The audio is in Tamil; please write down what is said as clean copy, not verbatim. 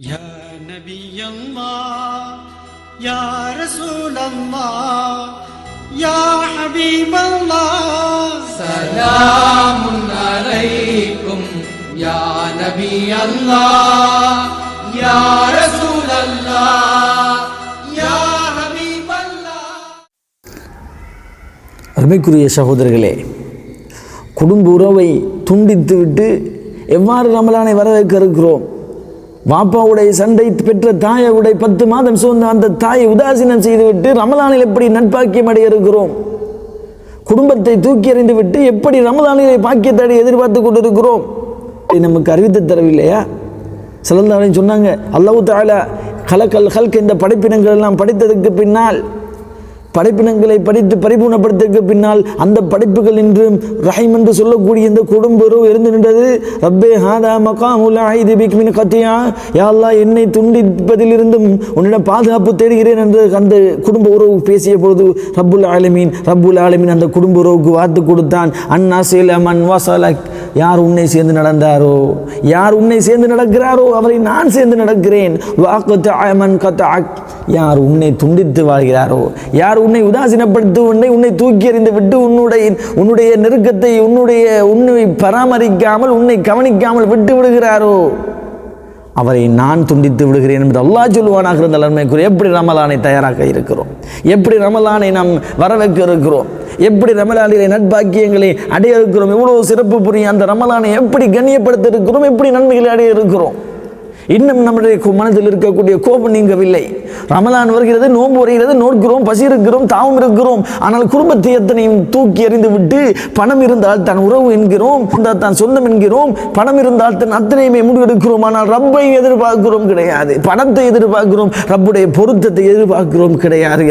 يا نبي الله يا رسول الله يا حبيب الله سلام عليكم يا نبي الله يا رسول الله يا حبيب الله. அருமைக்குரிய சகோதரர்களே, குடும்ப உறவை துண்டித்துவிட்டு எவ்வாறு ரமலானை வரவேற்க இருக்கிறோம்? வாப்பாவுடைய சண்டை பெற்ற தாயவுடைய 10 மாதம் சோர்ந்த அந்த தாயை உதாசீனம் செய்துவிட்டு ரமலானில் எப்படி நட்பாக்கியம் அடைய இருக்கிறோம்? குடும்பத்தை தூக்கி எறிந்து விட்டு எப்படி ரமலானிலே பாக்கியத்தை எதிர்பார்த்து கொண்டிருக்கிறோம்? நமக்கு அறிவித்து தரவில்லையா? ஸல்லல்லாஹு அலைஹி சொன்னாங்க, அல்லாஹ் தஆலா கலக்கல் ஹல்க் இந்த படைப்பினங்கள் எல்லாம் படித்ததுக்கு பின்னால், படைப்பினங்களை படித்து பரிபூர்ணப்படுத்ததுக்கு பின்னால் அந்த படைப்புகள் இன்றும் ரஹீம் என்று சொல்லக்கூடிய இந்த குடும்ப உறவு இருந்து நின்றது. ரப்பே ஹாதா மகாமுல் ஆயிதி பிக் மின் கத்தியா, யா அல்லாஹ் என்னை துண்டிப்பதிலிருந்தும் உன்னிடம் பாதுகாப்பு தேடுகிறேன் என்று அந்த குடும்ப உறவு பேசிய பொழுது ரப்புல் ஆலமீன் அந்த குடும்ப உறவுக்கு வார்த்து கொடுத்தான், அன்னாசில மன் வஸலக், யார் உன்னை சேர்ந்து நடந்தாரோ, யார் உன்னை சேர்ந்து நடக்கிறாரோ அவரை நான் சேர்ந்து நடக்கிறேன். வாக்கத் மன் கதஅக், யார் உன்னை துண்டித்து வாழ்கிறாரோ, யார் உன்னை உதாசீனப்படுத்தி உன்னை தூக்கி எறிந்து விட்டு உன்னுடைய நெருக்கத்தை உன்னை பராமரிக்காமல் உன்னை கவனிக்காமல் விட்டு விடுகிறாரோ அவரை நான் துண்டித்து விடுகிறேன் என்று அல்லாஹ் சொல்லுவானாக. இருந்த அருமைக்குரிய எப்படி ரமலானை தயாராக இருக்கிறோம்? எப்படி ரமலானை நாம் வரவேற்க இருக்கிறோம்? எப்படி ரமலானிலே நட்பாக்கியங்களை அடைய இருக்கிறோம்? எவ்வளவு சிறப்பு புரியும் அந்த ரமலானை எப்படி கண்ணியப்படுத்த இருக்கிறோம்? எப்படி நன்மைகளை அடைய இருக்கிறோம்? இன்னும் நம்முடைய மனதில் இருக்கக்கூடிய கோபம் நீங்கவில்லை. ரமலான் வருகிறது, நோன்பு வருகிறது, நோக்கிறோம், பசி இருக்கிறோம், தாவும் இருக்கிறோம். ஆனால் குடும்பத்தை எத்தனையும் தூக்கி எறிந்து விட்டு பணம் இருந்தால் தான் உறவு என்கிறோம், தான் சொந்தம் என்கிறோம், பணம் இருந்தால் தான் அத்தனையுமே முடிவெடுக்கிறோம். ஆனால் ரப்பை எதிர்பார்க்கிறோம் கிடையாது, பணத்தை எதிர்பார்க்கிறோம், ரப்புடைய பொருத்தத்தை எதிர்பார்க்கிறோம் கிடையாது.